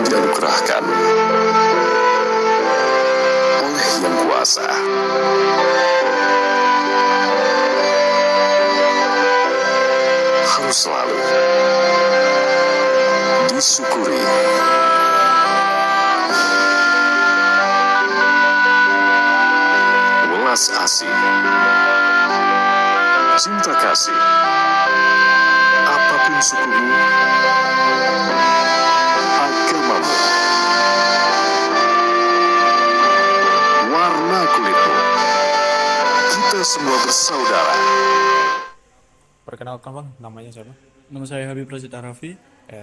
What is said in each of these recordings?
yang dianugerahkan oleh Yang Kuasa. Harus selalu disyukuri. Welas asih, cinta kasih, apapun sukumu, agamamu, warna kulitmu, kita semua bersaudara. Perkenalkan Bang, namanya siapa? Nama saya Habib Rashid Arafi.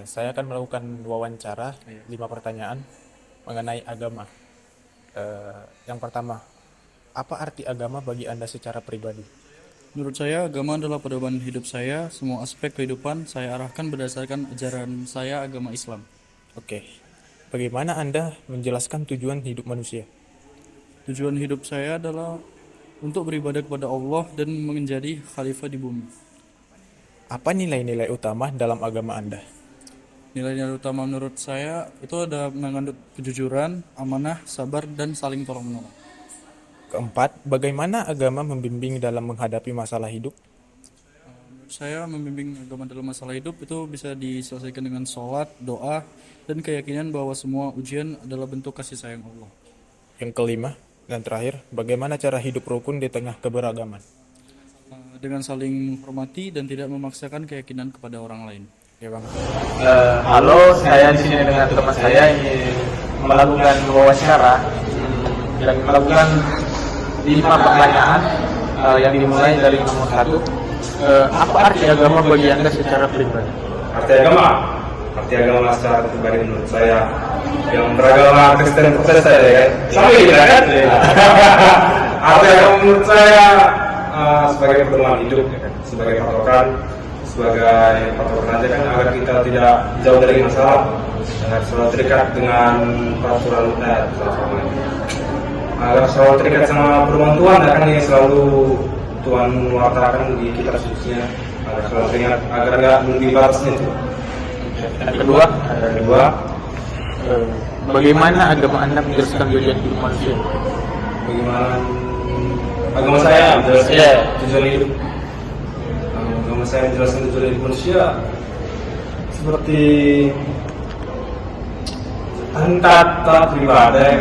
Saya akan melakukan wawancara 5 pertanyaan mengenai agama. Yang pertama, apa arti agama bagi Anda secara pribadi? Menurut saya, agama adalah pedoman hidup saya. Semua aspek kehidupan saya arahkan berdasarkan ajaran saya agama Islam. Oke, bagaimana Anda menjelaskan tujuan hidup manusia? Tujuan hidup saya adalah untuk beribadah kepada Allah dan menjadi khalifah di bumi. Apa nilai-nilai utama dalam agama Anda? Nilai-nilai utama menurut saya itu ada mengandung kejujuran, amanah, sabar, dan saling tolong-menolong. Keempat, bagaimana agama membimbing dalam menghadapi masalah hidup? Menurut saya, membimbing agama dalam masalah hidup itu bisa diselesaikan dengan sholat, doa, dan keyakinan bahwa semua ujian adalah bentuk kasih sayang Allah. Yang kelima dan terakhir, bagaimana cara hidup rukun di tengah keberagaman? Dengan saling menghormati dan tidak memaksakan keyakinan kepada orang lain. Ya Bang. Halo, saya di sini dengan teman saya ingin melakukan wawancara dan melakukan 5 pertanyaan yang dimulai dari nomor 1. Apa arti agama bagi Anda secara pribadi? Arti agama secara pribadi menurut saya yang beragama Kristen Protestan ya kan? Sama gitu kan? Arti agama menurut saya sebagai pedoman hidup ya kan? Sebagai patokan aja kan agar kita tidak jauh dari masalah, agar selalu terikat dengan peraturan agar selalu terikat sama pedoman Tuhan akan yang selalu Tuhan mengatakan di kitab sucinya, agar selalu teringat agar nggak melebihi batasnya itu. Yang kedua, bagaimana agama Anda menjelaskan tujuan hidup manusia? Bagaimana agama saya menjelaskan tujuan hidup? Agama saya menjelaskan tujuan hidup manusia seperti taat beribadah,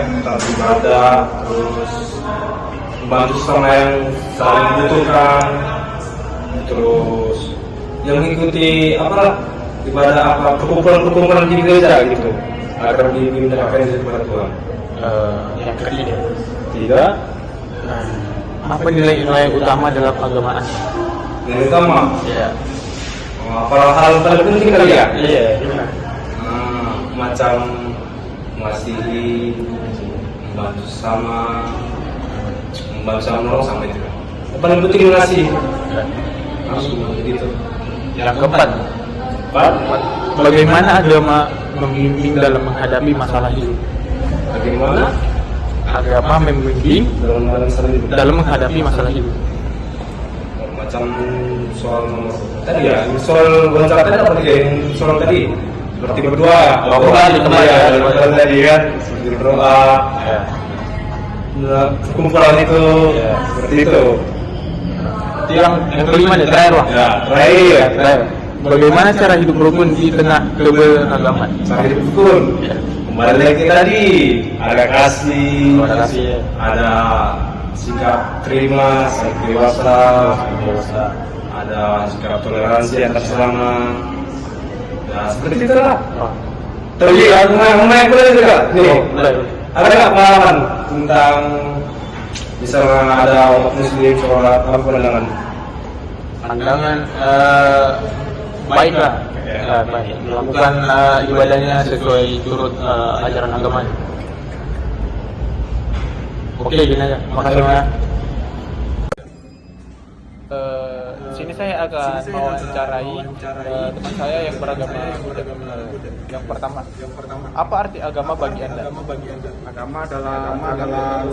terus membantu sama yang saling membutuhkan, terus yang mengikuti ibadah perkumpulan di gereja gitu, agar dimudahkan kepada Tuhan. Yang ketiga, apa nilai-nilai utama dalam agama Anda? Yang utama, Ya. hal paling penting kali ya. Iya. Macam mengasihi, membantu sama menolong sama itu. Yang paling penting mengasihi. Gitu. Yang keempat, bagaimana agama membimbing dalam menghadapi masalah hidup? Bagaimana Agama membimbing dalam menghadapi masalah hidup. macam soal nomor tadi ya, soal wawancara tadi apa nih? Soal tadi seperti berdoa, tadi kan, seperti berdoa, kumpulan itu, seperti itu. Yang kelima nih, terakhir Bang. Terakhir. Bagaimana cara hidup rukun di tengah keberagaman? Cara hidup rukun. Kembali lagi tadi, ada kasih, ada sikap terima, sikap dewasa, ada sikap toleransi antar sesama. Ya seperti itu lah. Tapi mulai juga. Nih, ada nggak pengalaman tentang misalnya ada umat muslim sholat, apa pandangan? Pandangan baiklah, baik. Melakukan ibadahnya sesuai turut ajaran agama. Oke, gini aja. Makasih banyak. Di sini saya akan mewawancarai teman saya yang beragama Buddha. Yang pertama, apa arti agama bagi Anda? Agama adalah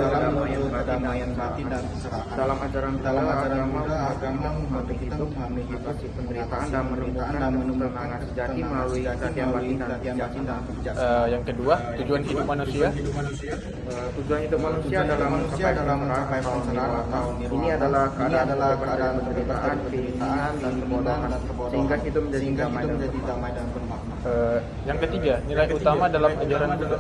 kedamaian batin dan keserakahan. Dalam ajaran agama memahami hidup, penderitaan dan menemukan ketenangan sejati melalui kesatian batin dan kebijaksanaan. Yang kedua, tujuan hidup manusia. Tujuan hidup manusia adalah mencapai penselamatan. Ini adalah keadaan penderitaan, keinginan dan kebodohan sehingga hidup menjadi damai dan bermakna. Yang ketiga, nilai utama dalam ajaran Buddha.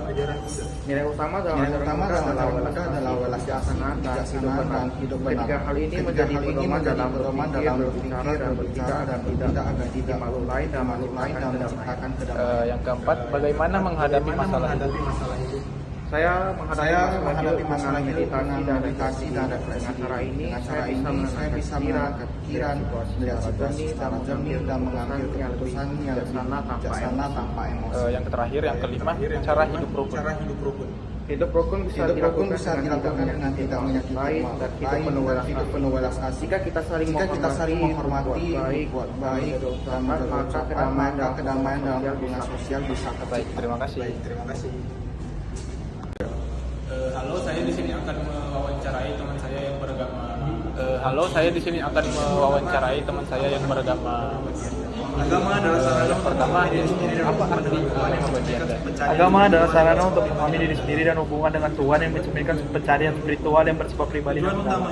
Nilai utama dalam ajaran Buddha adalah welas bijaksanaan dan hidup benar. Ketiga hal ini menjadi pedoman dalam berbicara dan bertindak dan tidak agar tidak makhluk lain dan menciptakan kedamaian. Yang keempat, bagaimana menghadapi masalah hidup? Saya menghadapi masalah meditasi dan refleksi. Dengan cara ini saya bisa menangkap pikiran, melihat situasi secara jernih dan mengambil keputusan yang bijaksana tanpa emosi. Yang terakhir, yang kelima, cara hidup rukun. Hidup rukun bisa dilakukan dengan tidak menyakiti dan hidup penuh welas asih. Jika kita saling menghormati, berbuat baik, maka kedamaian dalam hubungan sosial bisa tercipta. Baik, terima kasih. Halo, saya di sini akan mewawancarai teman saya yang beragama. Agama adalah sarana Yang pertama, apa arti agama bagi Anda? Agama adalah sarana untuk memahami diri sendiri dan hubungan dengan Tuhan yang mencerminkan pencarian spiritual yang bersifat pribadi dan benar.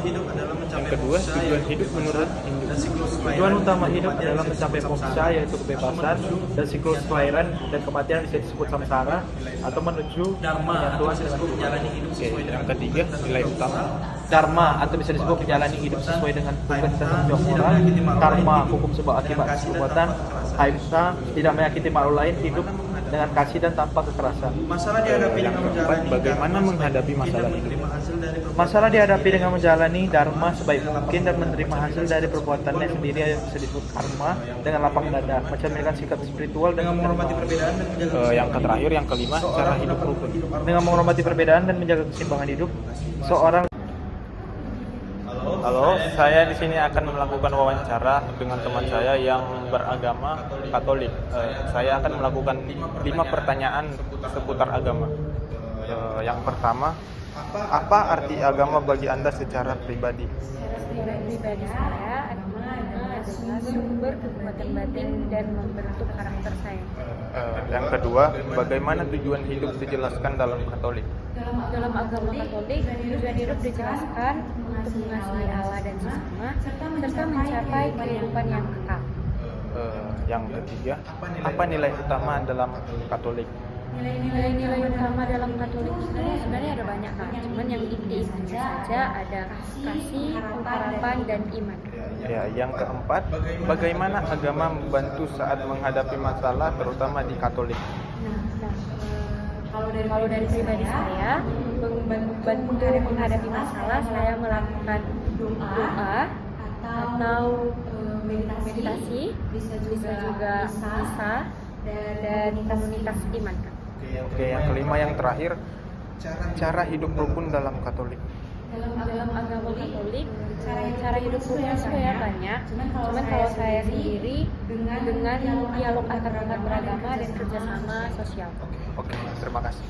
Yang kedua, tujuan hidup menurut Hindu. Tujuan utama hidup adalah mencapai moksha, yaitu kebebasan, dan siklus kelahiran dan kematian bisa disebut samsara atau menuju penyatuan dengan Tuhan. Oke, yang ketiga, nilai utama. Dharma atau bisa disebut menjalani hidup sesuai dengan tugas dan tanggung jawab moral. Karma, hukum sebab akibat perbuatan. Ahimsa, tidak menyakiti makhluk lain, hidup dengan kasih dan tanpa kekerasan. Yang keempat, bagaimana menghadapi masalah hidup? Masalah dihadapi dengan menjalani dharma sebaik mungkin dan menerima hasil dari perbuatannya sendiri yang bisa disebut karma dengan lapang dada, mencerminkan sikap spiritual dengan menghormati perbedaan dan menjaga Yang terakhir, yang kelima, cara hidup rukun. dengan menghormati perbedaan dan menjaga keseimbangan hidup. Seorang Halo, saya di sini akan melakukan wawancara dengan teman saya yang beragama Katolik. Saya akan melakukan 5 pertanyaan seputar agama. Yang pertama, apa arti agama bagi Anda secara pribadi? Secara pribadi saya, agama adalah sumber kekuatan batin dan membentuk karakter saya. Yang kedua, bagaimana tujuan hidup dijelaskan dalam Katolik? Dalam agama Katolik, tujuan hidup dijelaskan untuk mengasihi Allah dan sesama, serta mencapai kehidupan yang kekal. Yang ketiga, apa nilai utama dalam Katolik? Nilai-nilai utama dalam Katolik itu sebenarnya ada banyak kan, cuman yang inti saja ada kasih, pengharapan, dan iman. Ya, yang keempat, bagaimana agama membantu saat menghadapi masalah, terutama di Katolik? Kalau dari pribadi saya, membantu menghadapi masalah, saya melakukan doa atau meditasi, bisa juga misa dan komunitas iman. Oke, yang kelima, yang terakhir, cara hidup rukun dalam Katolik. Dalam agama Katolik, cara hidup rukun sebenarnya banyak. Cuman kalau saya sendiri dengan dialog antar beragama dan kerjasama sosial. Oke, terima kasih.